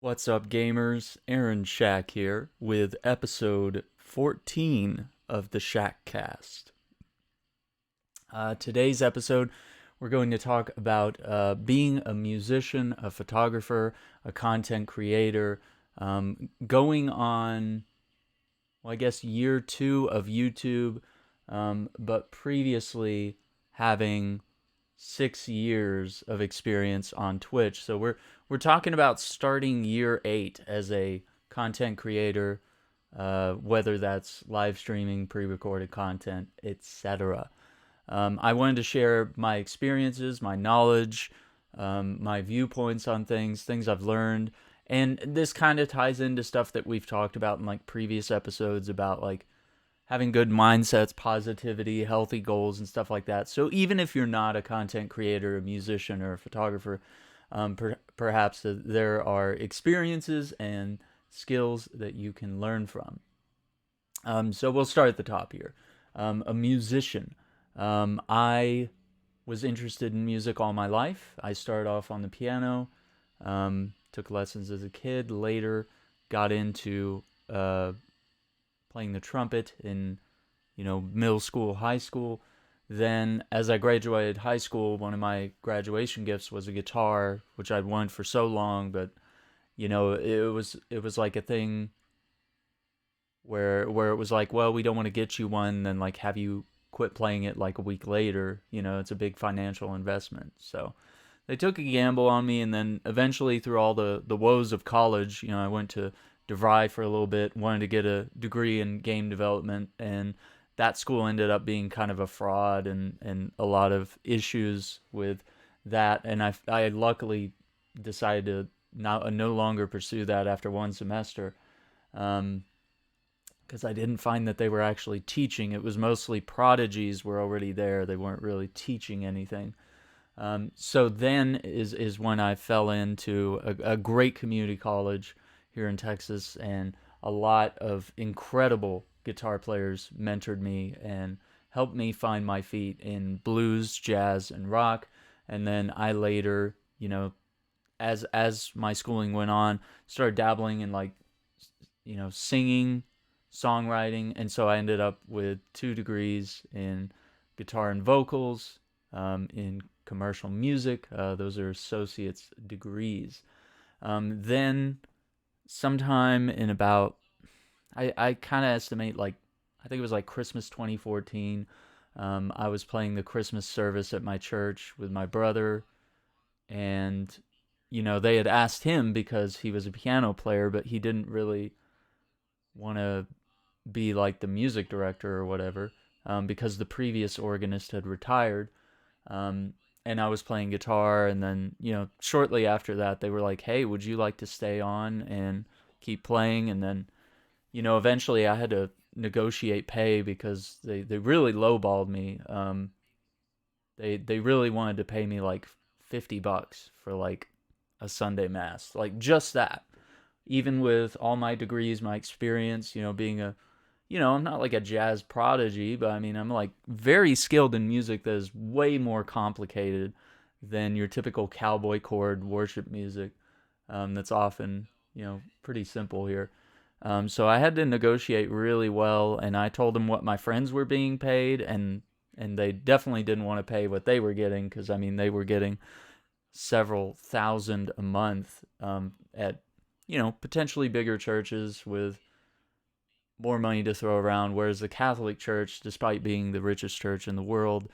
What's up, gamers? Aaron Shack here with episode 14 of the Shackcast. Today's episode, we're going to talk about being a musician, a photographer, a content creator, going on, well, I guess year 2 of YouTube, but previously having 6 years of experience on Twitch. So we're talking about starting year 8 as a content creator, whether that's live streaming, pre-recorded content, etc. I wanted to share my experiences, my knowledge, my viewpoints on things I've learned, and this kind of ties into stuff that we've talked about in like previous episodes about like having good mindsets, positivity, healthy goals, and stuff like that. So even if you're not a content creator, a musician, or a photographer, perhaps there are experiences and skills that you can learn from. So we'll start at the top here. A musician. I was interested in music all my life. I started off on the piano, took lessons as a kid, later got into playing the trumpet in, middle school, high school. Then, as I graduated high school, one of my graduation gifts was a guitar, which I'd wanted for so long. But it was like a thing where it was like, well, we don't want to get you one, then like have you quit playing it like a week later. It's a big financial investment. So they took a gamble on me, and then eventually, through all the woes of college, I went to DeVry for a little bit, wanted to get a degree in game development, and that school ended up being kind of a fraud and a lot of issues with that. And I luckily decided to no longer pursue that after one semester, because I didn't find that they were actually teaching. It was mostly prodigies were already there. They weren't really teaching anything. So then is when I fell into a great community college here in Texas, and a lot of incredible guitar players mentored me and helped me find my feet in blues, jazz, and rock. And then I later, as my schooling went on, started dabbling in like, singing, songwriting, and so I ended up with 2 degrees in guitar and vocals, in commercial music. Those are associate's degrees. Then sometime in about, I kind of estimate like, I think it was like Christmas 2014. I was playing the Christmas service at my church with my brother, and they had asked him because he was a piano player, but he didn't really want to be like the music director or whatever, because the previous organist had retired. And I was playing guitar, and then, shortly after that, they were like, hey, would you like to stay on and keep playing? And then, eventually I had to negotiate pay because they really lowballed me. They really wanted to pay me like $50 for like a Sunday mass, like just that. Even with all my degrees, my experience, being I'm not like a jazz prodigy, but I mean, I'm like very skilled in music that is way more complicated than your typical cowboy chord worship music, that's often, pretty simple here. So I had to negotiate really well, and I told them what my friends were being paid, and they definitely didn't want to pay what they were getting, because I mean, they were getting several thousand a month, at potentially bigger churches with more money to throw around, whereas the Catholic Church, despite being the richest church in the world,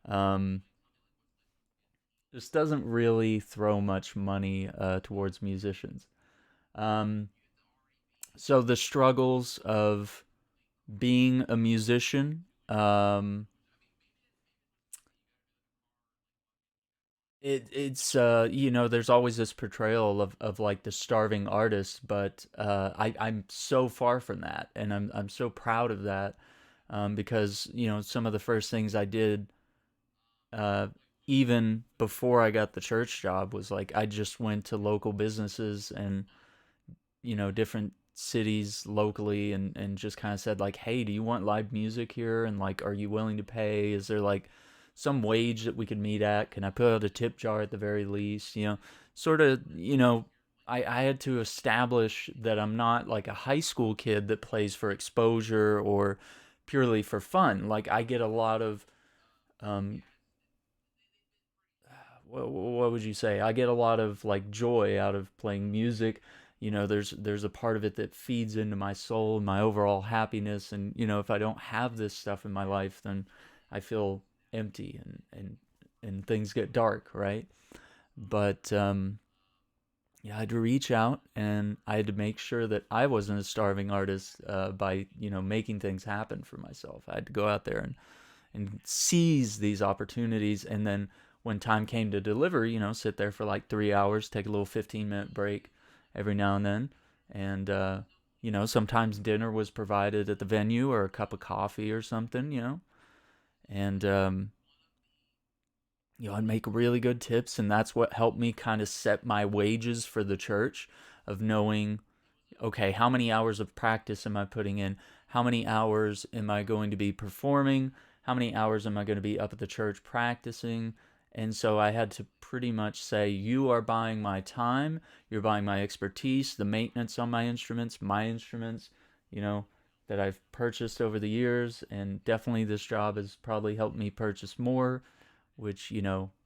um, just doesn't really throw much money towards musicians. Um, so the struggles of being a musician, it's there's always this portrayal of like the starving artist, but I'm so far from that, and I'm so proud of that, because some of the first things I did, uh, even before I got the church job, was like I just went to local businesses and different cities locally, and just kind of said like, hey, do you want live music here, and like, are you willing to pay? Is there like some wage that we could meet at? Can I put out a tip jar at the very least? Sort of, I had to establish that I'm not like a high school kid that plays for exposure or purely for fun. Like I get a lot of um, what would you say? I get a lot of like joy out of playing music. There's a part of it that feeds into my soul and my overall happiness. And if I don't have this stuff in my life, then I feel empty and things get dark, right? But yeah, I had to reach out and I had to make sure that I wasn't a starving artist by making things happen for myself. I had to go out there and seize these opportunities, and then when time came to deliver, sit there for like 3 hours, take a little 15-minute break every now and then, and sometimes dinner was provided at the venue or a cup of coffee or something, and I'd make really good tips, and that's what helped me kind of set my wages for the church of knowing, okay, how many hours of practice am I putting in? How many hours am I going to be performing? How many hours am I going to be up at the church practicing? And so I had to pretty much say, you are buying my time, you're buying my expertise, the maintenance on my instruments, that I've purchased over the years. And definitely this job has probably helped me purchase more, which,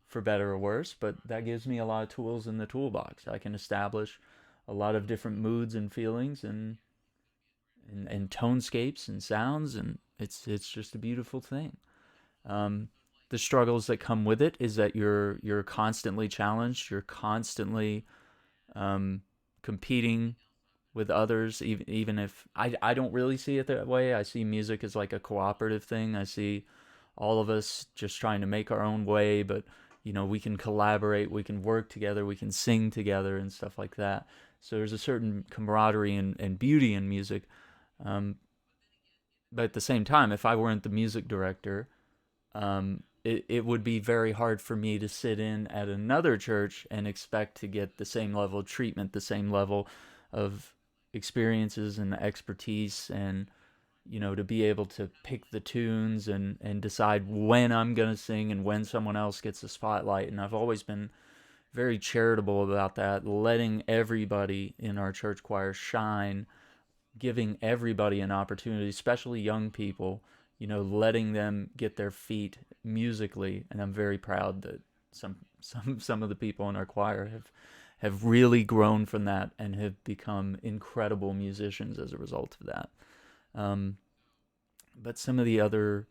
for better or worse, but that gives me a lot of tools in the toolbox. I can establish a lot of different moods and feelings and tonescapes and sounds, and it's just a beautiful thing. Um, the struggles that come with it is that you're constantly challenged. You're constantly um, competing with others, even if I don't really see it that way. I see music as like a cooperative thing. I see all of us just trying to make our own way, but we can collaborate, we can work together, we can sing together and stuff like that. So there's a certain camaraderie and beauty in music. Um, but at the same time, if I weren't the music director, it would be very hard for me to sit in at another church and expect to get the same level of treatment, the same level of experiences and expertise, and to be able to pick the tunes and decide when I'm going to sing and when someone else gets the spotlight. And I've always been very charitable about that, letting everybody in our church choir shine, giving everybody an opportunity, especially young people, letting them get their feet musically. And I'm very proud that some of the people in our choir have really grown from that and have become incredible musicians as a result of that. Um, but some of the other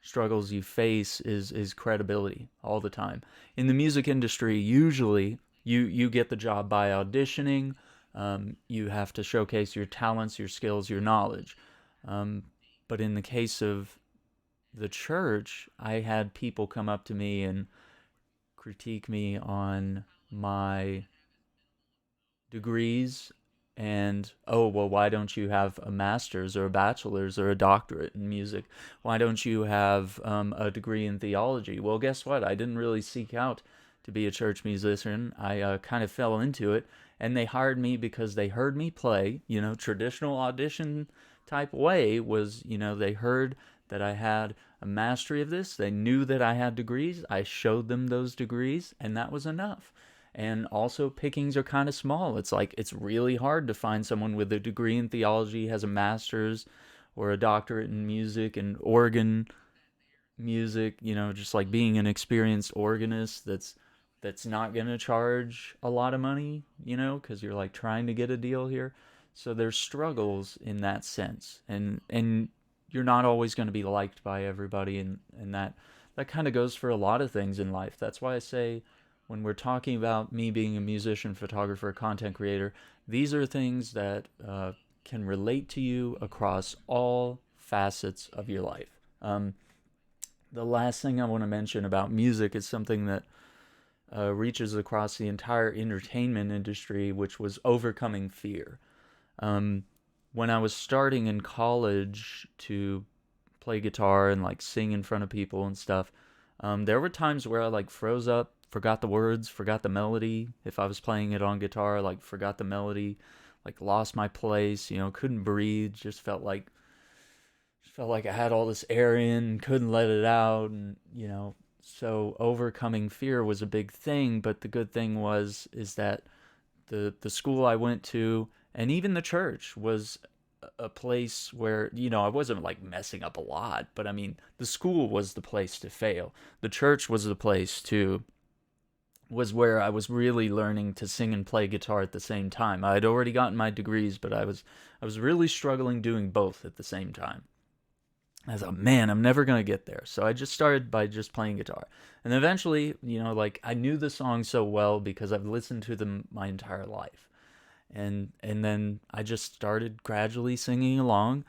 struggles you face is credibility all the time. In the music industry, usually you get the job by auditioning. You have to showcase your talents, your skills, your knowledge. Um, but in the case of the church, I had people come up to me and critique me on my degrees and, oh, well, why don't you have a master's or a bachelor's or a doctorate in music? Why don't you have a degree in theology? Well, guess what? I didn't really seek out to be a church musician. I kind of fell into it, and they hired me because they heard me play. Traditional audition type way was, they heard that I had a mastery of this. They knew that I had degrees. I showed them those degrees, and that was enough. And also, pickings are kind of small. It's like it's really hard to find someone with a degree in theology, has a master's or a doctorate in music and organ music, just like being an experienced organist that's not going to charge a lot of money, because you're like trying to get a deal here. So there's struggles in that sense. And you're not always going to be liked by everybody, and that kind of goes for a lot of things in life. That's why I say, when we're talking about me being a musician, photographer, content creator, these are things that can relate to you across all facets of your life. The last thing I want to mention about music is something that reaches across the entire entertainment industry, which was overcoming fear. Um, when I was starting in college to play guitar and like sing in front of people and stuff, there were times where I like froze up, forgot the words, forgot the melody. If I was playing it on guitar, like forgot the melody, like lost my place, couldn't breathe, just felt like I had all this air in, couldn't let it out, and so overcoming fear was a big thing. But the good thing is that the school I went to, and even the church was a place where, I wasn't like messing up a lot, but I mean, the school was the place to fail. The church was the place to was where I was really learning to sing and play guitar at the same time. I had already gotten my degrees, but I was really struggling doing both at the same time. I thought, man, I'm never going to get there. So I just started by just playing guitar. And eventually, like I knew the song so well because I've listened to them my entire life. And then I just started gradually singing along.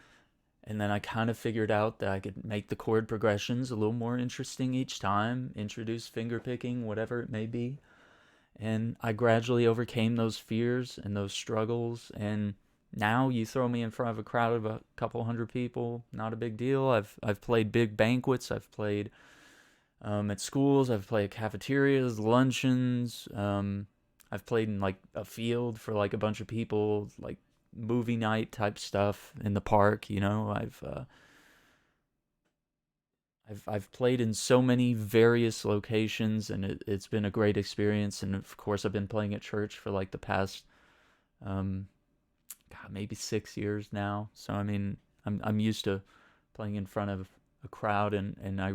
And then I kind of figured out that I could make the chord progressions a little more interesting each time, introduce finger picking, whatever it may be. And I gradually overcame those fears and those struggles. And now you throw me in front of a crowd of a couple hundred people, not a big deal. I've played big banquets. I've played at schools. I've played at cafeterias, luncheons. I've played in like a field for like a bunch of people, like movie night type stuff in the park. I've played in so many various locations, and it's been a great experience. And of course, I've been playing at church for like the past, maybe 6 years now. So I mean, I'm used to playing in front of a crowd, and I,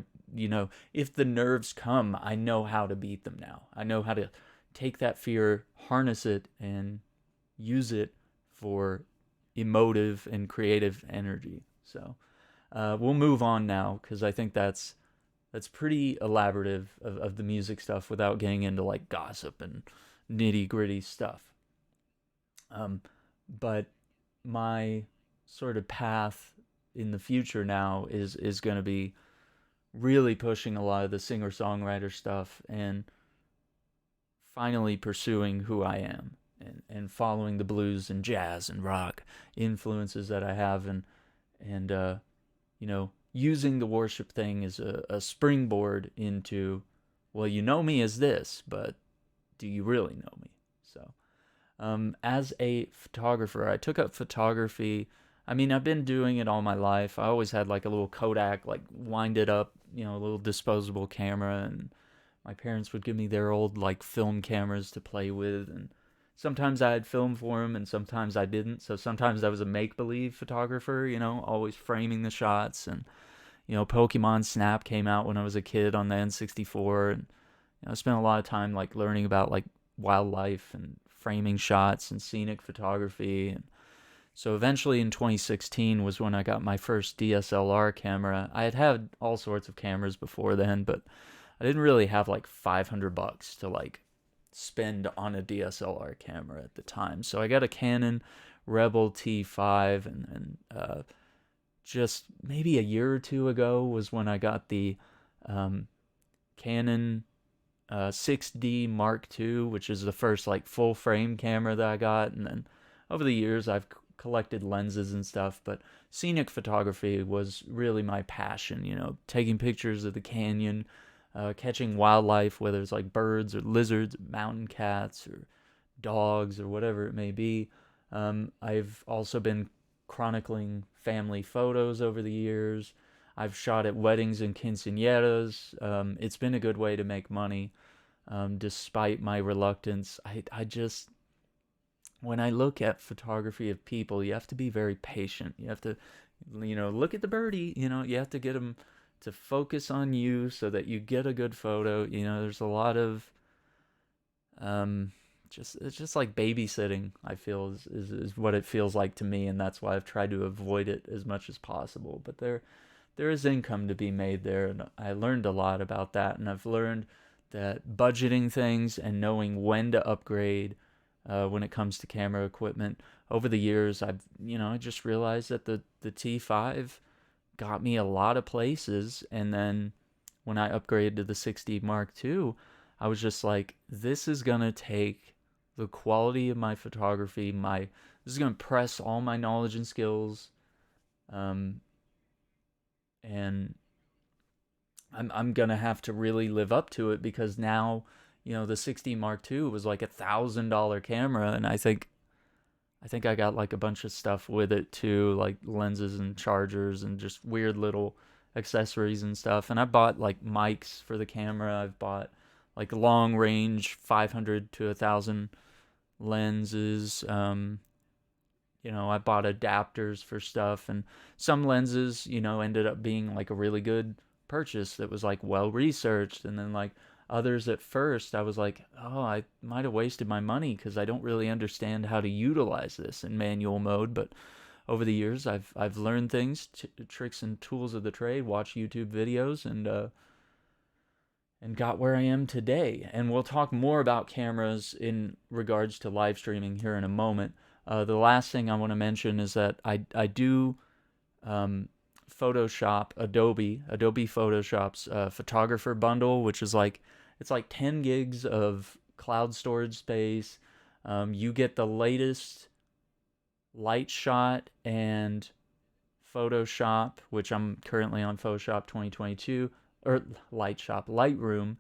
if the nerves come, I know how to beat them now. I know how to take that fear, harness it, and use it for emotive and creative energy. So we'll move on now, because I think that's pretty elaborative of the music stuff without getting into like gossip and nitty gritty stuff. But my sort of path in the future now is going to be really pushing a lot of the singer-songwriter stuff and finally pursuing who I am, and following the blues and jazz and rock influences that I have, and using the worship thing as a springboard into, well, you know me as this, but do you really know me? So as a photographer, I took up photography. I mean, I've been doing it all my life. I always had like a little Kodak, like winded up, a little disposable camera, and my parents would give me their old like film cameras to play with, and sometimes I had film for them and sometimes I didn't. So sometimes I was a make-believe photographer, always framing the shots. And Pokemon Snap came out when I was a kid on the N64, and I spent a lot of time like learning about like wildlife and framing shots and scenic photography. And so eventually in 2016 was when I got my first DSLR camera. I had all sorts of cameras before then, but I didn't really have like $500 to like spend on a DSLR camera at the time. So I got a Canon Rebel T5, and just maybe a year or two ago was when I got the Canon 6D Mark II, which is the first like full frame camera that I got. And then over the years I've collected lenses and stuff, but scenic photography was really my passion, taking pictures of the canyon, catching wildlife, whether it's like birds or lizards, mountain cats or dogs or whatever it may be. I've also been chronicling family photos over the years. I've shot at weddings and quinceañeras. It's been a good way to make money, despite my reluctance. I just, when I look at photography of people, you have to be very patient. You have to, look at the birdie, you have to get them to focus on you so that you get a good photo. There's a lot of it's just like babysitting, I feel, is what it feels like to me, and that's why I've tried to avoid it as much as possible. But there is income to be made there, and I learned a lot about that, and I've learned that budgeting things and knowing when to upgrade when it comes to camera equipment. Over the years, I just realized that the T5 got me a lot of places, and then when I upgraded to the 6D Mark II, I was just like, this is gonna take the quality of my photography, this is gonna press all my knowledge and skills, and I'm gonna have to really live up to it, because now, the 6D Mark II was like $1,000 camera, and I think I got like a bunch of stuff with it too, like lenses and chargers and just weird little accessories and stuff. And I bought like mics for the camera. I've bought like long range 500 to 1,000 lenses. I bought adapters for stuff, and some lenses, ended up being like a really good purchase that was like well researched, and then like others at first I was like, oh, I might have wasted my money because I don't really understand how to utilize this in manual mode. But over the years I've learned things, tricks and tools of the trade, watched YouTube videos, and got where I am today. And we'll talk more about cameras in regards to live streaming here in a moment. The last thing I want to mention is that I do Photoshop, Adobe Photoshop's photographer bundle, which is like, it's like 10 gigs of cloud storage space. You get the latest Light Shot and Photoshop, which I'm currently on Photoshop 2022, or Lightroom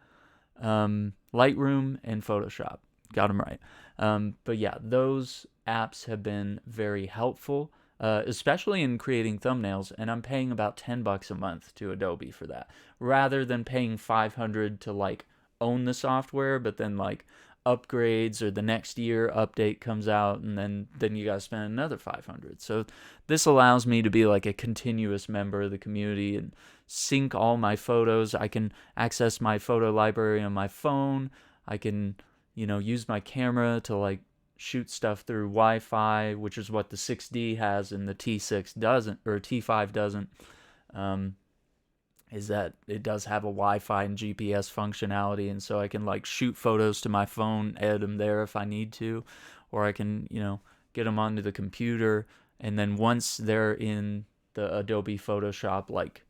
and Photoshop. Got them right. But yeah, those apps have been very helpful, especially in creating thumbnails, and I'm paying about $10 a month to Adobe for that, rather than paying $500 to like own the software, but then like upgrades or the next year update comes out, and then you gotta spend another $500. So this allows me to be like a continuous member of the community and sync all my photos. I can access my photo library on my phone. I can, use my camera to like shoot stuff through Wi-Fi, which is what the 6D has and the T6 doesn't, or T5 doesn't. Is that it does have a Wi-Fi and GPS functionality, and so I can like shoot photos to my phone, edit them there if I need to, or I can, get them onto the computer, and then once they're in the Adobe Photoshop like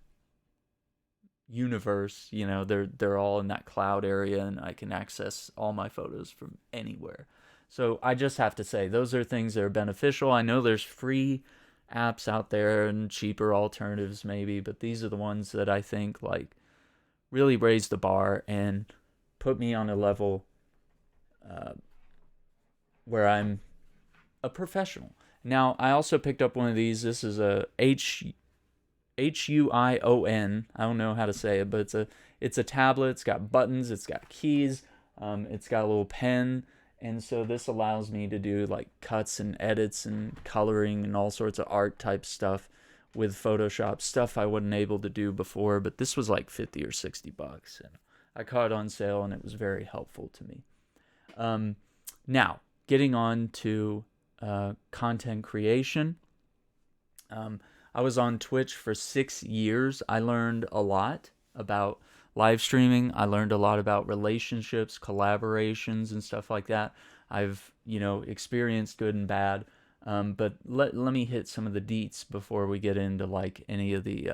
universe, they're all in that cloud area, and I can access all my photos from anywhere. So I just have to say, those are things that are beneficial. I know there's free apps out there and cheaper alternatives maybe, but these are the ones that I think like really raise the bar and put me on a level where I'm a professional. Now, I also picked up one of these. This is a HUION. I don't know how to say it, but it's a tablet. It's got buttons. It's got keys. It's got a little pen. And so this allows me to do like cuts and edits and coloring and all sorts of art type stuff with Photoshop, stuff I wasn't able to do before. But this was like $50 or $60, and I caught it on sale, and it was very helpful to me. Now, getting on to content creation. I was on Twitch for 6 years. I learned a lot about live streaming. I learned a lot about relationships, collaborations, and stuff like that. I've, experienced good and bad. But let me hit some of the deets before we get into like any of the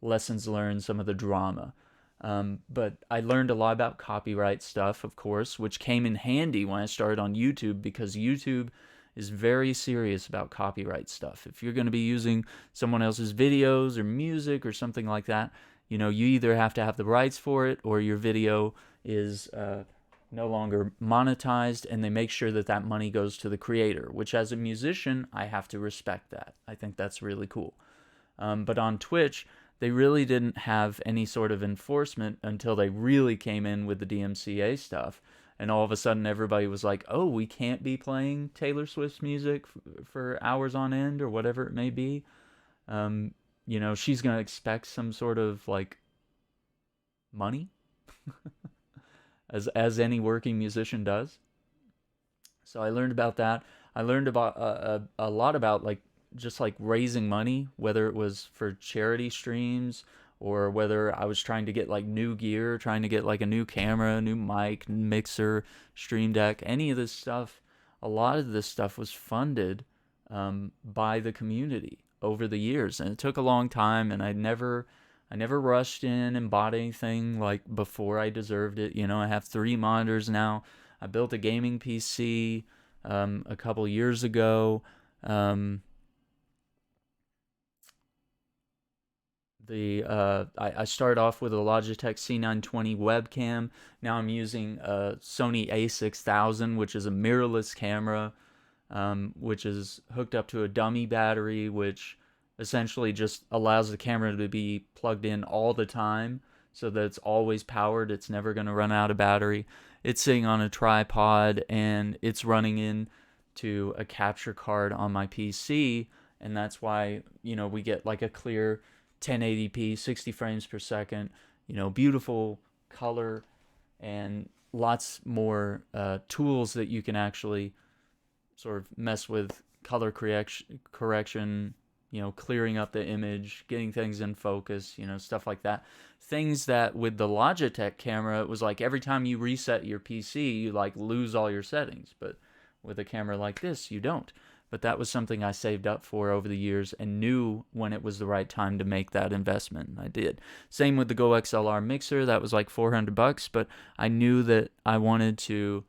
lessons learned, some of the drama. But I learned a lot about copyright stuff, of course, which came in handy when I started on YouTube, because YouTube is very serious about copyright stuff. If you're going to be using someone else's videos or music or something like that, you either have to have the rights for it, or your video is no longer monetized, and they make sure that that money goes to the creator, which as a musician, I have to respect that. I think that's really cool. But on Twitch, they really didn't have any sort of enforcement until they really came in with the DMCA stuff. And all of a sudden, everybody was like, oh, we can't be playing Taylor Swift's music for hours on end, or whatever it may be. She's going to expect some sort of like money, as any working musician does. So I learned about that. I learned about a lot about like just like raising money, whether it was for charity streams, or whether I was trying to get like new gear, trying to get like a new camera, new mic, mixer, stream deck, any of this stuff. A lot of this stuff was funded by the community over the years, and it took a long time, and I never rushed in and bought anything like before I deserved it. I have 3 monitors now. I built a gaming PC a couple years ago. I started off with a Logitech C920 webcam. Now I'm using a Sony A6000, which is a mirrorless camera, which is hooked up to a dummy battery, which essentially just allows the camera to be plugged in all the time. so that it's always powered. It's never going to run out of battery. It's sitting on a tripod, and it's running into a capture card on my PC, and that's why, we get like a clear 1080p, 60 frames per second, beautiful color, and lots more tools that you can actually sort of mess with color correction, clearing up the image, getting things in focus, stuff like that. Things that with the Logitech camera, it was like every time you reset your PC, you like lose all your settings. But with a camera like this, you don't. But that was something I saved up for over the years and knew when it was the right time to make that investment. And I did. Same with the Go XLR mixer. That was like $400, but I knew that I wanted to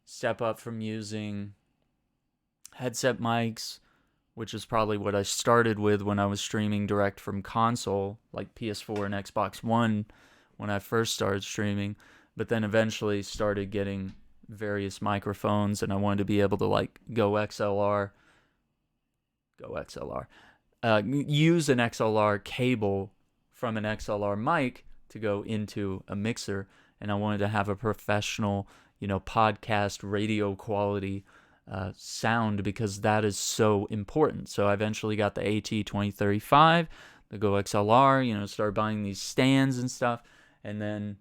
step up from using headset mics, which is probably what I started with when I was streaming direct from console, like PS4 and Xbox One when I first started streaming, but then eventually started getting various microphones, and I wanted to be able to like use an XLR cable from an XLR mic to go into a mixer, and I wanted to have a professional, podcast radio quality sound, because that is so important. So I eventually got the AT2035, the Go XLR, started buying these stands and stuff. And then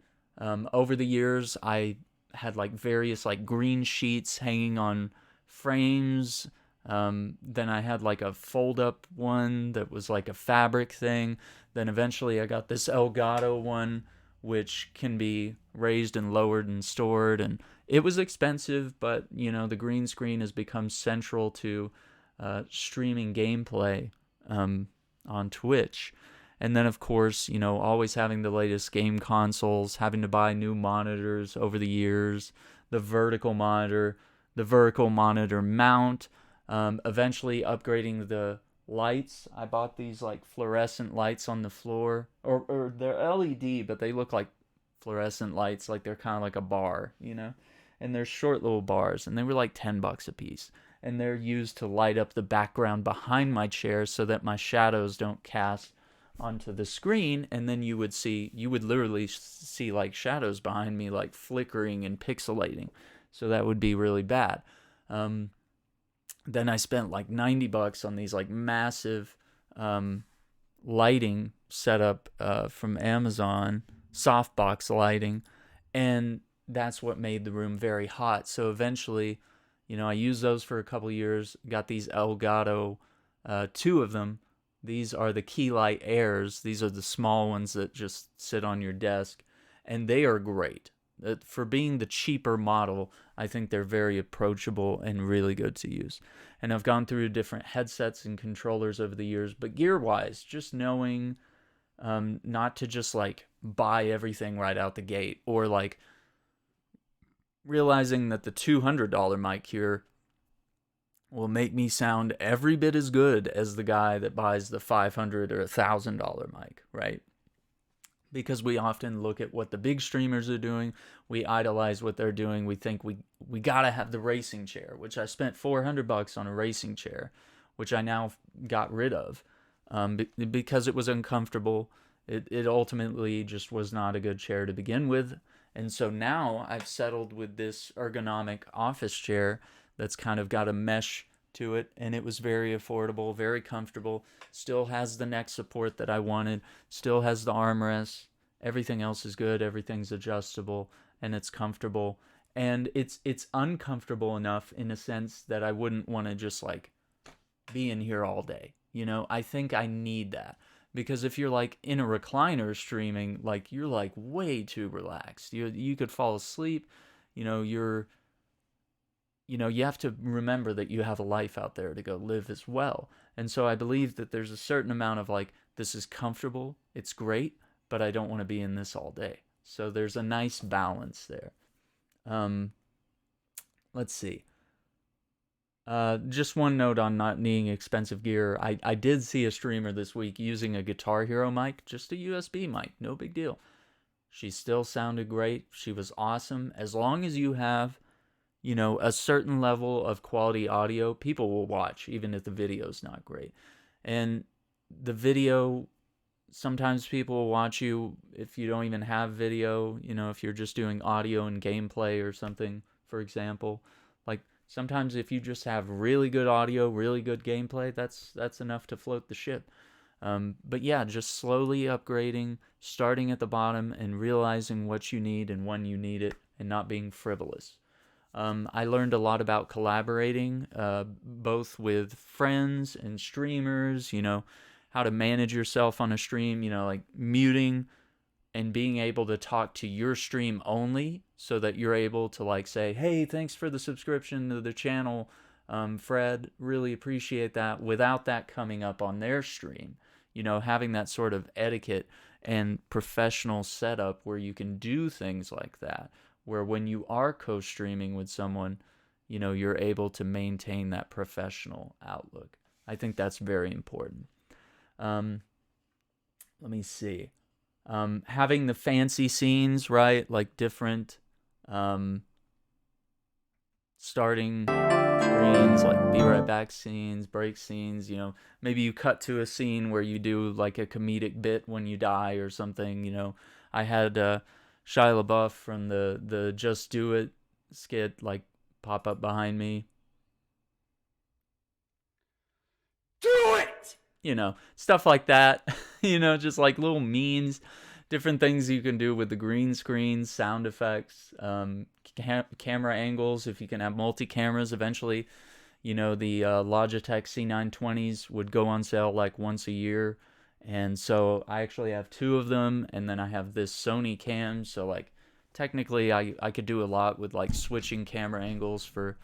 over the years, I had like various like green sheets hanging on frames. Then I had like a fold-up one that was like a fabric thing. Then eventually I got this Elgato one, which can be raised and lowered and stored, and it was expensive, but the green screen has become central to streaming gameplay on Twitch. And then, of course, always having the latest game consoles, having to buy new monitors over the years, the vertical monitor mount, eventually upgrading the lights. I bought these like fluorescent lights on the floor, or they're LED, but they look like fluorescent lights, like they're kind of like a bar, and they're short little bars, and they were like $10 a piece, and they're used to light up the background behind my chair so that my shadows don't cast onto the screen, and then you would literally see like shadows behind me like flickering and pixelating, so that would be really bad. Then I spent like $90 on these like massive lighting setup from Amazon, softbox lighting, and that's what made the room very hot. So eventually, I used those for a couple years, got these Elgato, 2 of them. These are the Keylight Airs. These are the small ones that just sit on your desk, and they are great. For being the cheaper model, I think they're very approachable and really good to use. And I've gone through different headsets and controllers over the years, but gear-wise, just knowing not to just like buy everything right out the gate, or like realizing that the $200 mic here will make me sound every bit as good as the guy that buys the $500 or $1,000 mic, right? Because we often look at what the big streamers are doing, we idolize what they're doing, we think we gotta have the racing chair, which I spent $400 on a racing chair, which I now got rid of because it was uncomfortable. It ultimately just was not a good chair to begin with, and so now I've settled with this ergonomic office chair that's kind of got a mesh to it, and it was very affordable, very comfortable, still has the neck support that I wanted, still has the armrest, everything else is good, everything's adjustable, and it's comfortable, and it's uncomfortable enough in a sense that I wouldn't want to just like be in here all day. I think I need that, because if you're like in a recliner streaming, like you're like way too relaxed, you could fall asleep, you have to remember that you have a life out there to go live as well. And so I believe that there's a certain amount of like, this is comfortable, it's great, but I don't want to be in this all day. So there's a nice balance there. Let's see. Just one note on not needing expensive gear. I did see a streamer this week using a Guitar Hero mic, just a USB mic, no big deal. She still sounded great. She was awesome. As long as you have a certain level of quality audio, people will watch, even if the video's not great. And the video sometimes people will watch you if you don't even have video, if you're just doing audio and gameplay or something, for example. Like sometimes if you just have really good audio, really good gameplay, that's enough to float the ship. But yeah, just slowly upgrading, starting at the bottom and realizing what you need and when you need it, and not being frivolous. I learned a lot about collaborating, both with friends and streamers, how to manage yourself on a stream, like muting and being able to talk to your stream only so that you're able to like say, hey, thanks for the subscription to the channel, Fred, really appreciate that, without that coming up on their stream. Having that sort of etiquette and professional setup where you can do things like that, where when you are co-streaming with someone, you're able to maintain that professional outlook. I think that's very important. Let me see. Having the fancy scenes, right? Like different starting screens, like be right back scenes, break scenes, maybe you cut to a scene where you do like a comedic bit when you die or something. I had Shia LaBeouf from the Just Do It skit like pop up behind me. Do it! Stuff like that. Just like little memes, different things you can do with the green screen, sound effects, camera angles. If you can have multi cameras, eventually, the Logitech C920s would go on sale like once a year. And so I actually have two of them, and then I have this Sony cam. So like technically I could do a lot with like switching camera angles for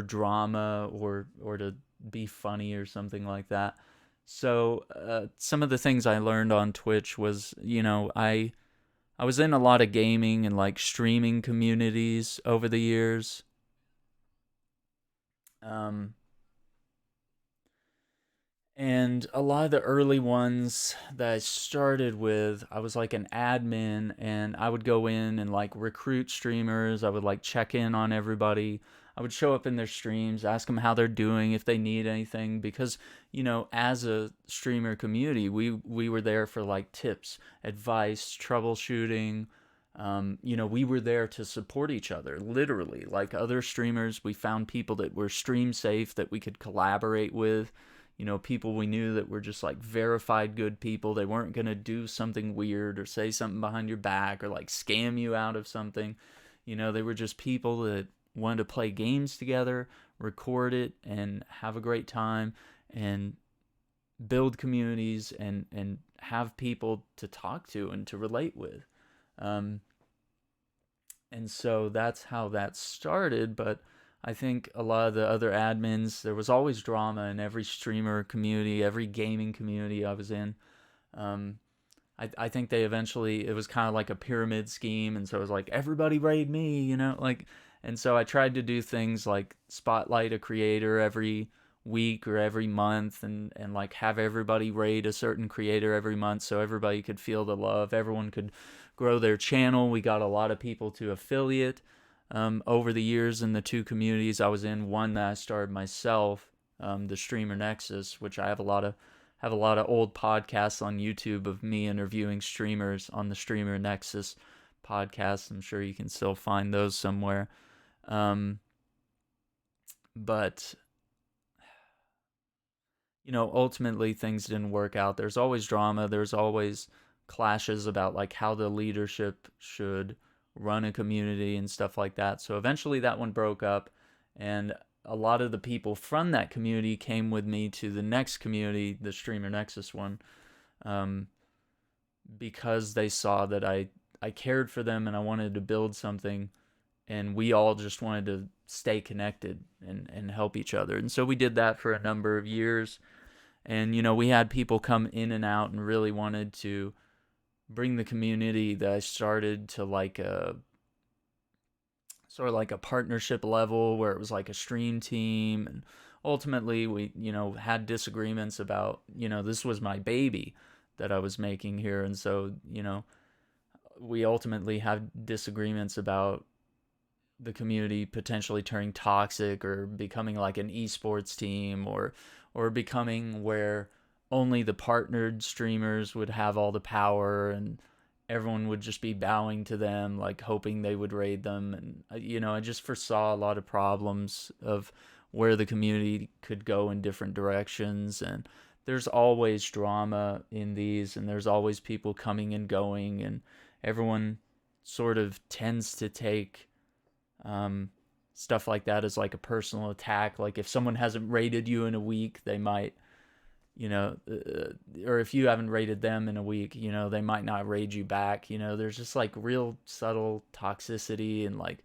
drama or to be funny or something like that. So some of the things I learned on Twitch was, I was in a lot of gaming and like streaming communities over the years. And a lot of the early ones that I started with, I was like an admin, and I would go in and like recruit streamers. I would like check in on everybody. I would show up in their streams, ask them how they're doing, if they need anything, because as a streamer community, we were there for like tips, advice, troubleshooting. We were there to support each other, literally. Like other streamers, we found people that were stream safe that we could collaborate with. People we knew that were just like verified good people. They weren't going to do something weird or say something behind your back or like scam you out of something. They were just people that wanted to play games together, record it, and have a great time and build communities and have people to talk to and to relate with. And so that's how that started. But I think a lot of the other admins, there was always drama in every streamer community, every gaming community I was in. I think they eventually, it was kind of like a pyramid scheme. And so it was like, everybody raid me, and so I tried to do things like spotlight a creator every week or every month and like have everybody raid a certain creator every month so everybody could feel the love. Everyone could grow their channel. We got a lot of people to affiliate over the years in the two communities I was in. One that I started myself, the Streamer Nexus, which I have a lot of old podcasts on YouTube of me interviewing streamers on the Streamer Nexus podcast. I'm sure you can still find those somewhere. But ultimately things didn't work out. There's always drama. There's always clashes about like how the leadership should run a community and stuff like that. So eventually that one broke up, and a lot of the people from that community came with me to the next community, the Streamer Nexus one, because they saw that I cared for them and I wanted to build something, and we all just wanted to stay connected and help each other. And so we did that for a number of years. And, we had people come in and out and really wanted to bring the community that I started to like a sort of like a partnership level where it was like a stream team. And ultimately we, had disagreements about, this was my baby that I was making here. And so, we ultimately had disagreements about the community potentially turning toxic or becoming like an esports team or becoming where only the partnered streamers would have all the power, and everyone would just be bowing to them, like hoping they would raid them. And I just foresaw a lot of problems of where the community could go in different directions. And there's always drama in these, and there's always people coming and going, and everyone sort of tends to take stuff like that as like a personal attack. Like if someone hasn't rated you in a week, they might, or if you haven't rated them in a week, they might not raid you back. There's just like real subtle toxicity and like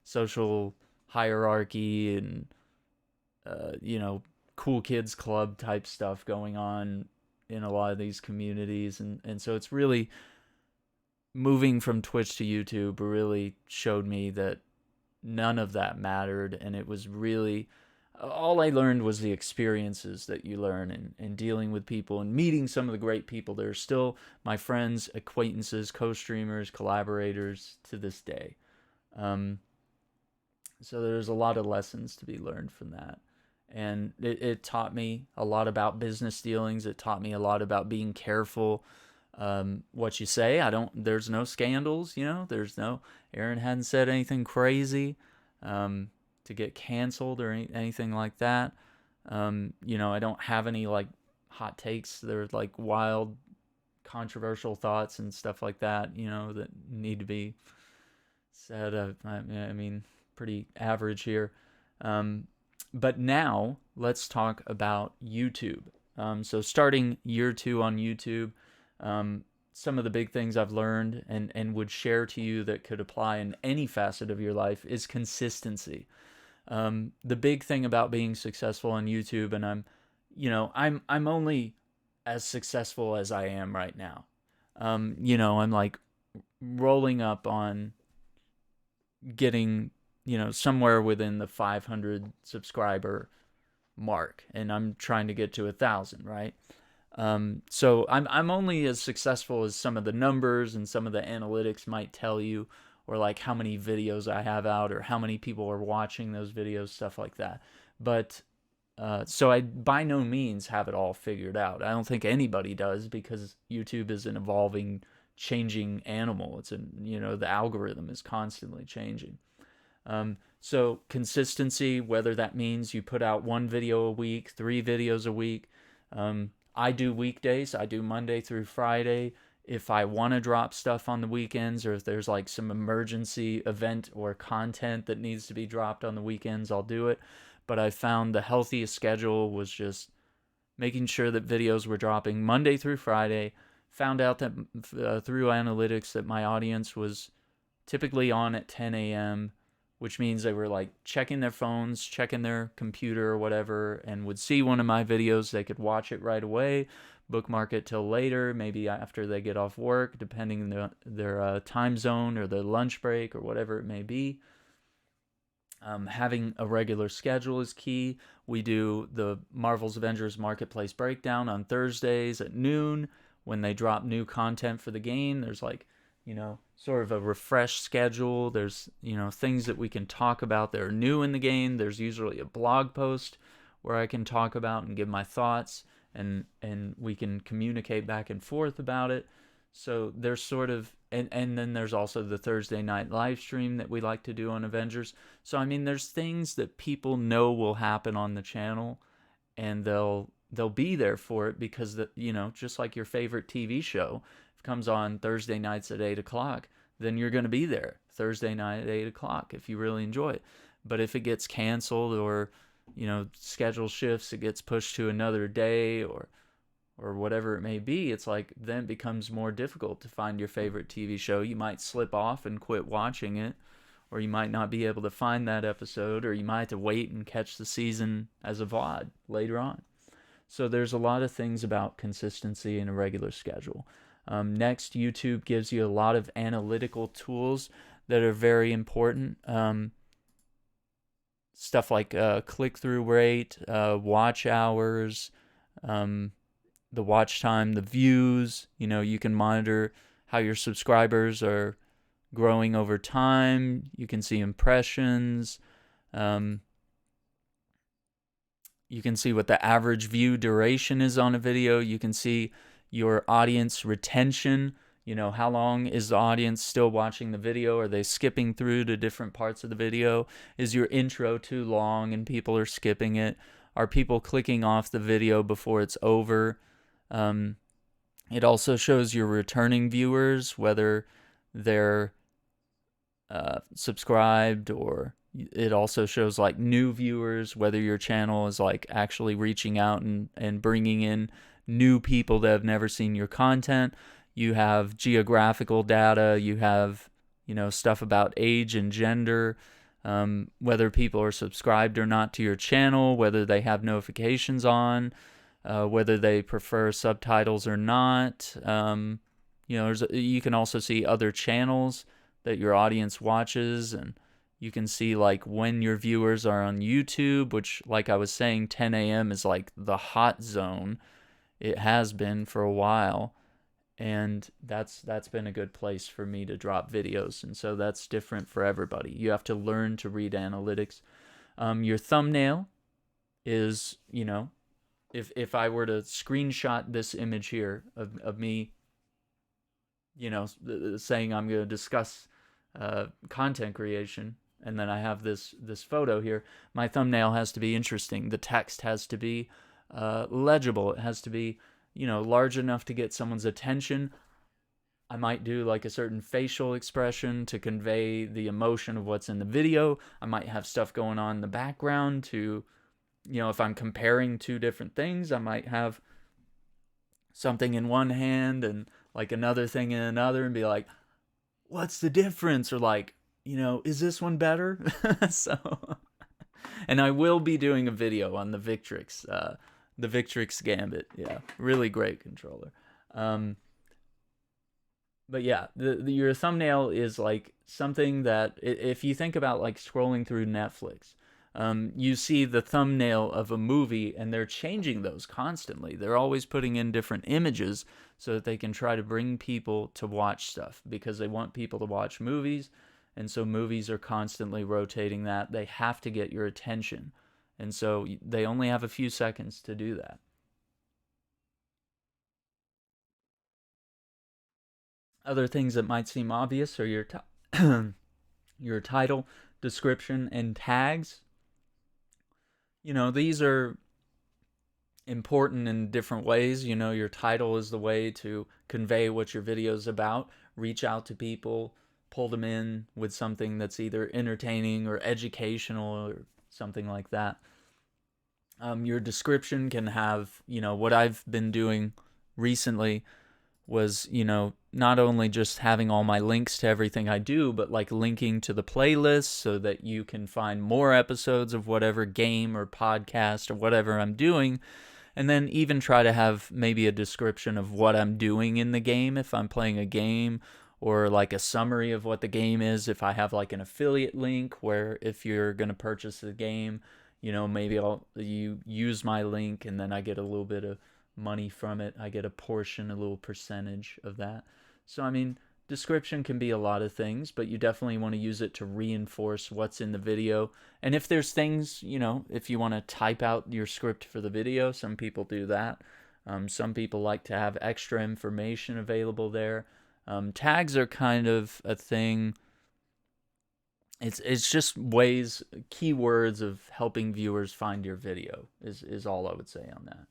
social hierarchy and, cool kids club type stuff going on in a lot of these communities. And so it's really moving from Twitch to YouTube really showed me that none of that mattered. And it was really, all I learned was the experiences that you learn in dealing with people and meeting some of the great people. They're still my friends, acquaintances, co-streamers, collaborators to this day. So there's a lot of lessons to be learned from that. And it taught me a lot about business dealings. It taught me a lot about being careful what you say. There's no scandals, there's no, Aaron hadn't said anything crazy to get canceled or anything like that. I don't have any like hot takes. They're like wild, controversial thoughts and stuff like that, that need to be said. I mean, pretty average here. But now let's talk about YouTube. So starting year 2 on YouTube, some of the big things I've learned and would share to you that could apply in any facet of your life is consistency. The big thing about being successful on YouTube, and I'm only as successful as I am right now. I'm like rolling up on getting, somewhere within the 500 subscriber mark, and I'm trying to get to 1,000, right? So I'm only as successful as some of the numbers and some of the analytics might tell you, or like how many videos I have out or how many people are watching those videos, stuff like that. But so I by no means have it all figured out. I don't think anybody does, because YouTube is an evolving, changing animal. The algorithm is constantly changing. So consistency, whether that means you put out 1 video a week, 3 videos a week. I do weekdays. I do Monday through Friday. If I want to drop stuff on the weekends, or if there's like some emergency event or content that needs to be dropped on the weekends, I'll do it. But I found the healthiest schedule was just making sure that videos were dropping Monday through Friday. Found out that through analytics that my audience was typically on at 10 a.m., which means they were like checking their phones, checking their computer or whatever, and would see one of my videos. They could watch it right away, bookmark it till later, maybe after they get off work, depending on their time zone or their lunch break or whatever it may be. Having a regular schedule is key. We do the Marvel's Avengers Marketplace breakdown on Thursdays at noon when they drop new content for the game. There's like, sort of a refresh schedule. There's, things that we can talk about that are new in the game. There's usually a blog post where I can talk about and give my thoughts, and we can communicate back and forth about it. So there's sort of, and then there's also the Thursday night live stream that we like to do on Avengers. So, I mean, there's things that people know will happen on the channel, and they'll be there for it because, just like your favorite TV show, comes on Thursday nights at 8 o'clock, then you're going to be there Thursday night at 8 o'clock if you really enjoy it. But if it gets canceled or, schedule shifts, it gets pushed to another day or whatever it may be, it's like then it becomes more difficult to find your favorite TV show. You might slip off and quit watching it, or you might not be able to find that episode, or you might have to wait and catch the season as a VOD later on. So there's a lot of things about consistency and a regular schedule. Next, YouTube gives you a lot of analytical tools that are very important. Stuff like click-through rate, watch hours, the watch time, the views. You can monitor how your subscribers are growing over time. You can see impressions. You can see what the average view duration is on a video. You can see your audience retention. How long is the audience still watching the video? Are they skipping through to different parts of the video? Is your intro too long and people are skipping it? Are people clicking off the video before it's over? It also shows your returning viewers, whether they're subscribed, or it also shows like new viewers, whether your channel is like actually reaching out and bringing in new people that have never seen your content. You have geographical data, you have stuff about age and gender, whether people are subscribed or not to your channel, whether they have notifications on, whether they prefer subtitles or not. You can also see other channels that your audience watches, and you can see like when your viewers are on YouTube, which, like I was saying, 10 a.m. is like the hot zone. It has been for a while, and that's been a good place for me to drop videos. And so that's different for everybody. You have to learn to read analytics. Your thumbnail is, if I were to screenshot this image here of me, saying I'm going to discuss content creation, and then I have this photo here, my thumbnail has to be interesting. The text has to be legible. It has to be, large enough to get someone's attention. I might do like a certain facial expression to convey the emotion of what's in the video. I might have stuff going on in the background to, if I'm comparing two different things, I might have something in one hand and like another thing in another, and be like, what's the difference? Or like, is this one better? So, and I will be doing a video on the Victrix Gambit. Yeah, really great controller. But yeah, your thumbnail is like something that, if you think about like scrolling through Netflix, you see the thumbnail of a movie, and they're changing those constantly. They're always putting in different images so that they can try to bring people to watch stuff, because they want people to watch movies. And so movies are constantly rotating that. They have to get your attention. And so they only have a few seconds to do that. Other things that might seem obvious are your title, description, and tags. These are important in different ways. Your title is the way to convey what your video is about, reach out to people, pull them in with something that's either entertaining or educational or something like that. Your description can have, what I've been doing recently was, not only just having all my links to everything I do, but like linking to the playlist so that you can find more episodes of whatever game or podcast or whatever I'm doing. And then even try to have maybe a description of what I'm doing in the game if I'm playing a game, or like a summary of what the game is if I have like an affiliate link where if you're going to purchase the game, maybe you use my link and then I get a little bit of money from it. I get a portion, a little percentage of that. So, I mean, description can be a lot of things, but you definitely want to use it to reinforce what's in the video. And if there's things, if you want to type out your script for the video, some people do that. Some people like to have extra information available there. Tags are kind of a thing. It's just ways, keywords of helping viewers find your video is all I would say on that.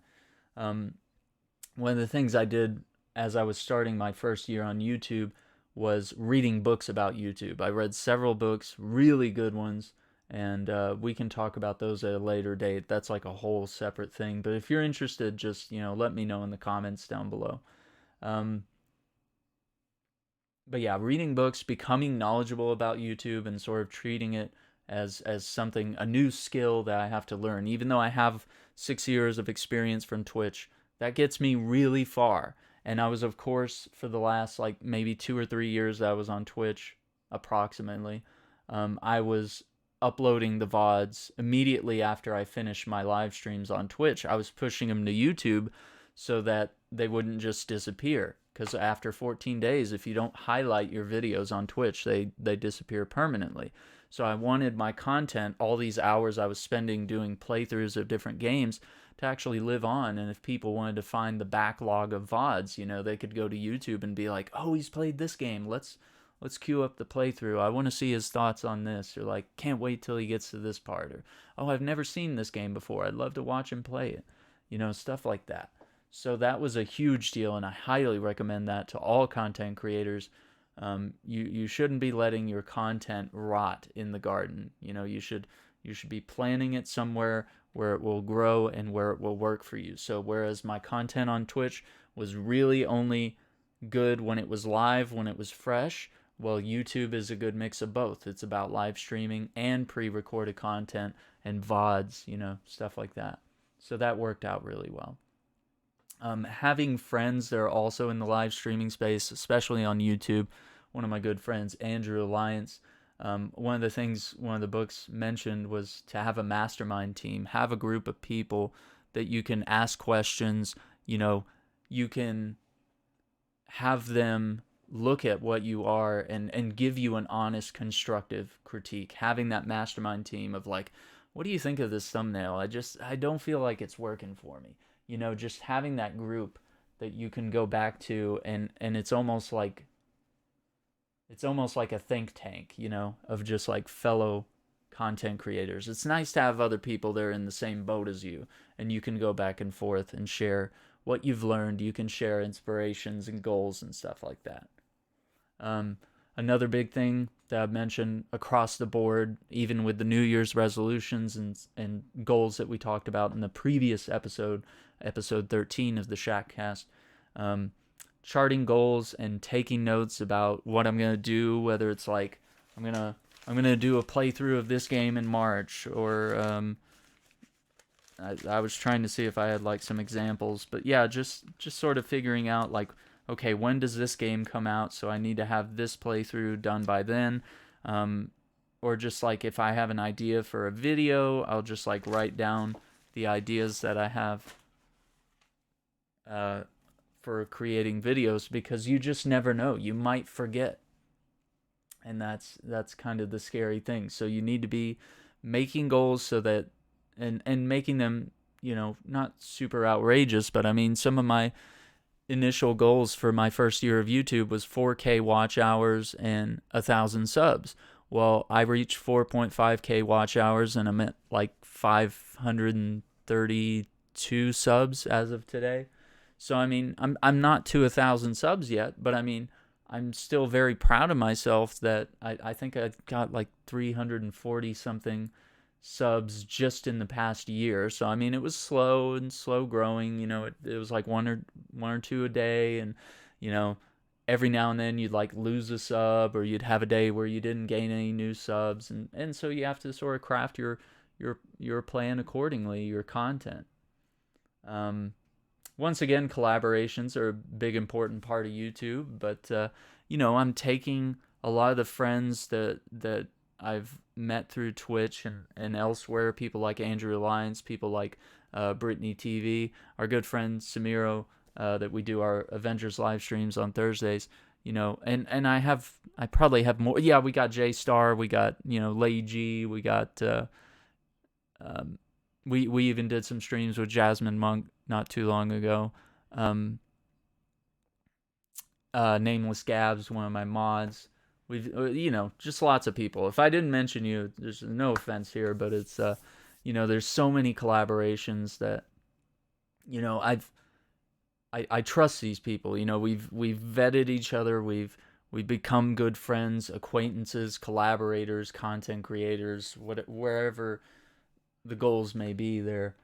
One of the things I did as I was starting my first year on YouTube was reading books about YouTube. I read several books, really good ones, and we can talk about those at a later date. That's like a whole separate thing. But if you're interested, just let me know in the comments down below. But yeah, reading books, becoming knowledgeable about YouTube, and sort of treating it as something, a new skill that I have to learn. Even though I have 6 years of experience from Twitch, that gets me really far. And I was, of course, for the last like maybe 2 or 3 years that I was on Twitch, approximately, I was uploading the VODs immediately after I finished my live streams on Twitch. I was pushing them to YouTube so that they wouldn't just disappear. Because after 14 days, if you don't highlight your videos on Twitch, they disappear permanently. So I wanted my content, all these hours I was spending doing playthroughs of different games, to actually live on. And if people wanted to find the backlog of VODs, they could go to YouTube and be like, oh, he's played this game. Let's queue up the playthrough. I want to see his thoughts on this. Or like, can't wait till he gets to this part. Or, oh, I've never seen this game before. I'd love to watch him play it. Stuff like that. So that was a huge deal, and I highly recommend that to all content creators. You shouldn't be letting your content rot in the garden. You should be planting it somewhere where it will grow and where it will work for you. So whereas my content on Twitch was really only good when it was live, when it was fresh, well, YouTube is a good mix of both. It's about live streaming and pre-recorded content and VODs, stuff like that. So that worked out really well. Having friends that are also in the live streaming space, especially on YouTube. One of my good friends, Andrew Alliance, one of the books mentioned was to have a mastermind team, have a group of people that you can ask questions. You can have them look at what you are and give you an honest, constructive critique. Having that mastermind team of like, what do you think of this thumbnail? I don't feel like it's working for me. Just having that group that you can go back to, and it's almost like a think tank, of just like fellow content creators. It's nice to have other people that are in the same boat as you, and you can go back and forth and share what you've learned. You can share inspirations and goals and stuff like that. Another big thing that I've mentioned across the board, even with the New Year's resolutions and goals that we talked about in the previous episode 13 of the Shackcast, charting goals and taking notes about what I'm gonna do. Whether it's like I'm gonna do a playthrough of this game in March, or I was trying to see if I had like some examples, but yeah, just sort of figuring out like, okay, when does this game come out? So I need to have this playthrough done by then. Or just like if I have an idea for a video, I'll just like write down the ideas that I have for creating videos, because you just never know. You might forget. And that's kind of the scary thing. So you need to be making goals so that, and making them, not super outrageous, but I mean, some of my initial goals for my first year of YouTube was 4K watch hours and 1,000 subs. Well, I reached 4.5K watch hours and I'm at like 532 subs as of today. So I mean, I'm not to 1,000 subs yet, but I mean, I'm still very proud of myself that I think I got like 340 something subs just in the past year. So I mean, it was slow growing. It was like one or two a day, and every now and then you'd like lose a sub, or you'd have a day where you didn't gain any new subs, and so you have to sort of craft your plan accordingly, your content. Once again, collaborations are a big important part of YouTube, but I'm taking a lot of the friends that I've met through Twitch and elsewhere, people like Andrew Alliance, people like Brittany TV, our good friend Samiro, that we do our Avengers live streams on Thursdays, and I probably have more. Yeah, we got J Star, we got Lay G, we got we even did some streams with Jasmine Monk not too long ago. Nameless Gabs, one of my mods. We've just lots of people. If I didn't mention you, there's no offense here, but it's there's so many collaborations that I trust these people. We've vetted each other. We've become good friends, acquaintances, collaborators, content creators, wherever the goals may be there.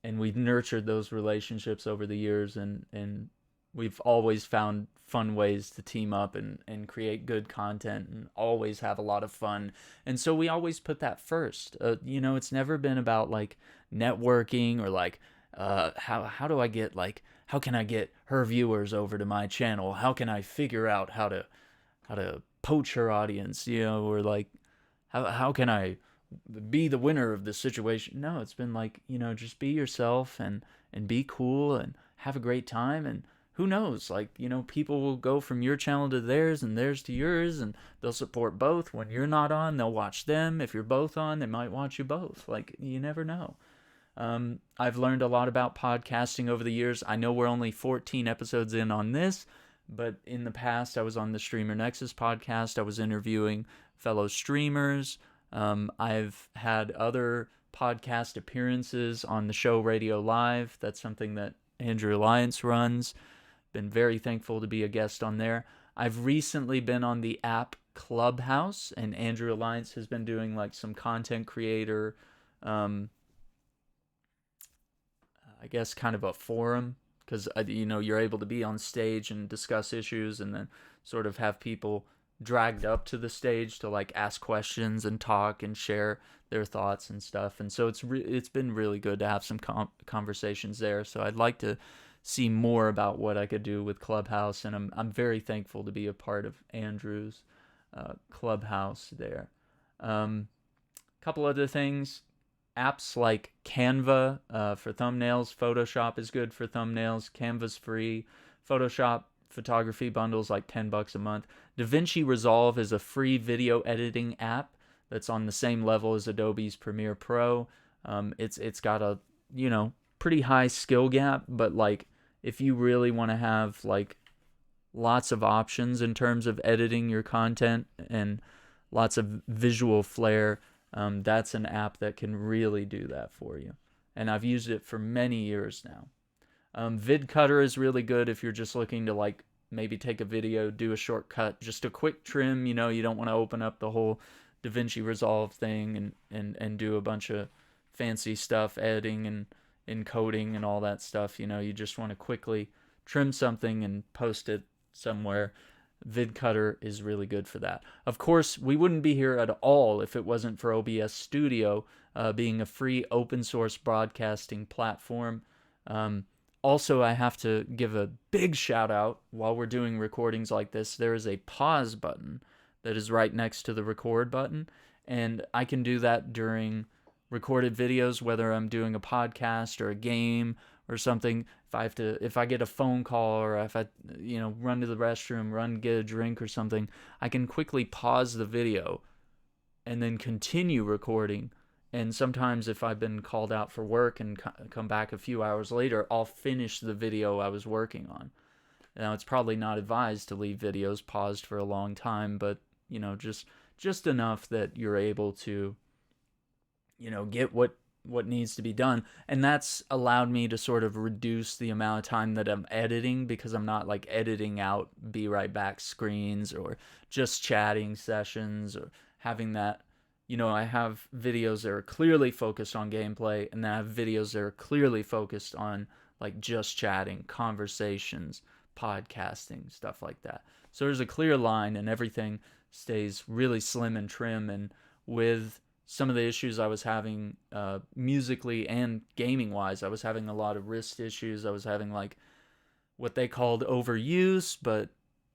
And we've nurtured those relationships over the years, and we've always found fun ways to team up and create good content and always have a lot of fun. And so we always put that first. It's never been about like networking or like how do I get like, how can I get her viewers over to my channel? How can I figure out how to poach her audience? Or like how can I be the winner of this situation? No, it's been like, just be yourself and be cool and have a great time, and who knows? Like, people will go from your channel to theirs and theirs to yours, and they'll support both. When you're not on, they'll watch them. If you're both on, they might watch you both. Like, you never know. I've learned a lot about podcasting over the years. I know we're only 14 episodes in on this, but in the past, I was on the Streamer Nexus podcast. I was interviewing fellow streamers. I've had other podcast appearances on the show Radio Live. That's something that Andrew Alliance runs. Been very thankful to be a guest on there. I've recently been on the app Clubhouse, and Andrew Alliance has been doing like some content creator, I guess kind of a forum, because you're able to be on stage and discuss issues, and then sort of have people dragged up to the stage to like ask questions and talk and share their thoughts and stuff. And so it's been really good to have some conversations there. So I'd like to see more about what I could do with Clubhouse, and I'm very thankful to be a part of Andrew's Clubhouse there. Couple other things. Apps like Canva for thumbnails. Photoshop is good for thumbnails. Canva's free. Photoshop photography bundles like $10 a month. DaVinci Resolve is a free video editing app that's on the same level as Adobe's Premiere Pro. It's got a pretty high skill gap, but like if you really want to have like lots of options in terms of editing your content and lots of visual flair, that's an app that can really do that for you. And I've used it for many years now. VidCutter is really good if you're just looking to like maybe take a video, do a shortcut, just a quick trim. You don't want to open up the whole DaVinci Resolve thing and do a bunch of fancy stuff, editing and encoding and all that stuff. You just want to quickly trim something and post it somewhere. VidCutter is really good for that. Of course, we wouldn't be here at all if it wasn't for OBS Studio being a free open source broadcasting platform. Also, I have to give a big shout out while we're doing recordings like this. There is a pause button that is right next to the record button, and I can do that during recorded videos, whether I'm doing a podcast or a game or something. If I get a phone call, or if I run to the restroom, get a drink or something, I can quickly pause the video and then continue recording. And sometimes if I've been called out for work and come back a few hours later, I'll finish the video I was working on. Now, it's probably not advised to leave videos paused for a long time, but just enough that you're able to get what needs to be done. And that's allowed me to sort of reduce the amount of time that I'm editing, because I'm not like editing out be right back screens or just chatting sessions, or having that, I have videos that are clearly focused on gameplay, and then I have videos that are clearly focused on like just chatting, conversations, podcasting, stuff like that. So there's a clear line, and everything stays really slim and trim. And with some of the issues I was having musically and gaming wise, I was having a lot of wrist issues. I was having like what they called overuse, but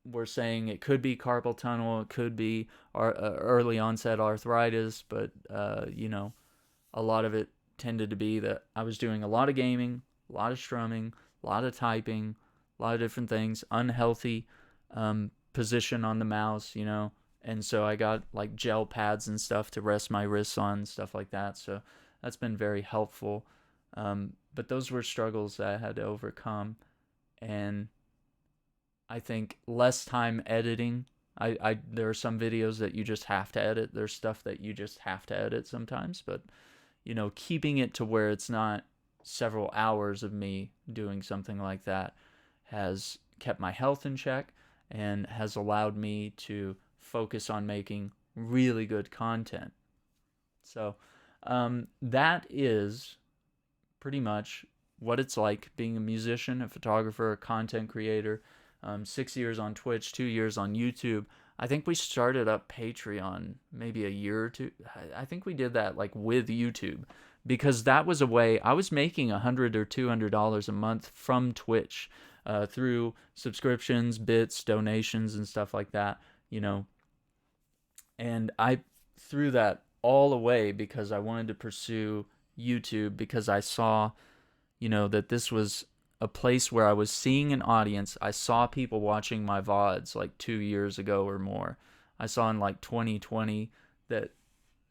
we're saying it could be carpal tunnel, it could be early onset arthritis, but a lot of it tended to be that I was doing a lot of gaming, a lot of strumming, a lot of typing, a lot of different things, unhealthy position on the mouse, and so I got like gel pads and stuff to rest my wrists on, stuff like that. So that's been very helpful. But those were struggles that I had to overcome. And I think less time editing. There are some videos that you just have to edit. There's stuff that you just have to edit sometimes. But, keeping it to where it's not several hours of me doing something like that has kept my health in check and has allowed me to focus on making really good content. So that is pretty much what it's like being a musician, a photographer, a content creator. 6 years on Twitch, 2 years on YouTube. I think we started up Patreon maybe a year or two. I think we did that like with YouTube, because that was a way I was making $100 or $200 a month from Twitch through subscriptions, bits, donations, and stuff like that. And I threw that all away because I wanted to pursue YouTube, because I saw, that this was a place where I was seeing an audience. I saw people watching my VODs like 2 years ago or more. I saw in like 2020 that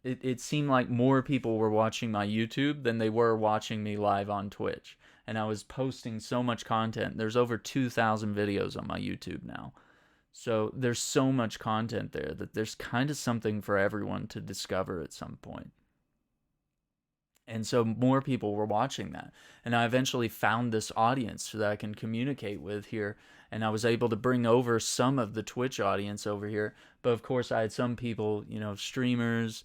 it seemed like more people were watching my YouTube than they were watching me live on Twitch. And I was posting so much content. There's over 2,000 videos on my YouTube now. So there's so much content there that there's kind of something for everyone to discover at some point. And so more people were watching that. And I eventually found this audience that I can communicate with here. And I was able to bring over some of the Twitch audience over here. But of course, I had some people, streamers,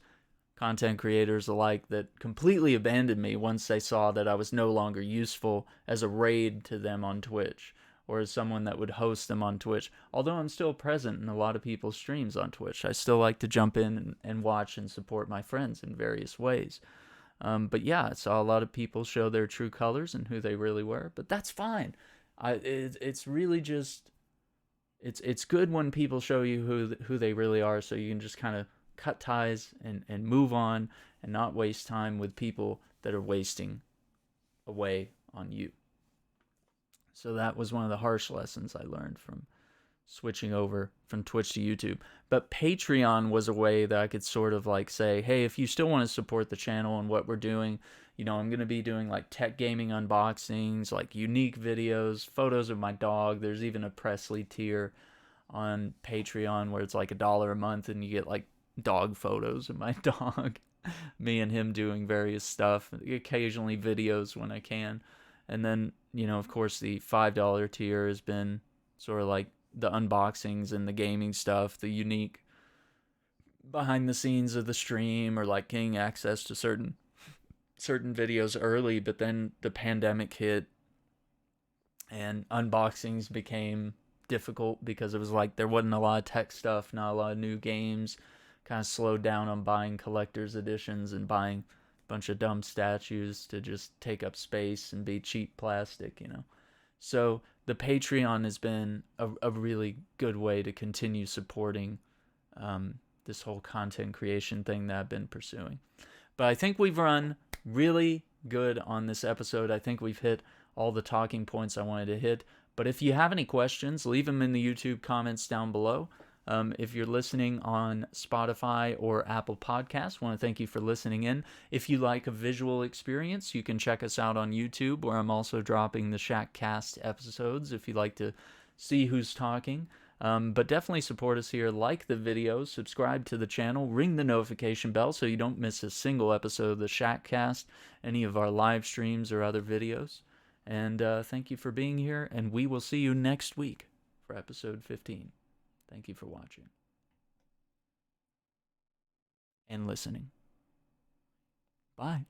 content creators alike, that completely abandoned me once they saw that I was no longer useful as a raid to them on Twitch, or as someone that would host them on Twitch. Although I'm still present in a lot of people's streams on Twitch, I still like to jump in and watch and support my friends in various ways. But yeah, I saw a lot of people show their true colors and who they really were, but that's fine. It's really just, it's good when people show you who they really are, so you can just kind of cut ties and move on and not waste time with people that are wasting away on you. So that was one of the harsh lessons I learned from switching over from Twitch to YouTube. But Patreon was a way that I could sort of like say, hey, if you still want to support the channel and what we're doing, I'm going to be doing like tech gaming unboxings, like unique videos, photos of my dog. There's even a Presley tier on Patreon where it's like $1 a month and you get like dog photos of my dog, me and him doing various stuff, occasionally videos when I can. And then, of course, the $5 tier has been sort of like the unboxings and the gaming stuff, the unique behind the scenes of the stream, or like getting access to certain videos early. But then the pandemic hit and unboxings became difficult because it was like there wasn't a lot of tech stuff, not a lot of new games. Kind of slowed down on buying collector's editions and buying a bunch of dumb statues to just take up space and be cheap plastic, So the Patreon has been a really good way to continue supporting this whole content creation thing that I've been pursuing. But I think we've run really good on this episode. I think we've hit all the talking points I wanted to hit. But if you have any questions, leave them in the YouTube comments down below. If you're listening on Spotify or Apple Podcasts, I want to thank you for listening in. If you like a visual experience, you can check us out on YouTube, where I'm also dropping the Shackcast episodes if you like to see who's talking. But definitely support us here. Like the videos, subscribe to the channel, ring the notification bell so you don't miss a single episode of the Shackcast, any of our live streams or other videos. And thank you for being here, and we will see you next week for episode 15. Thank you for watching and listening. Bye.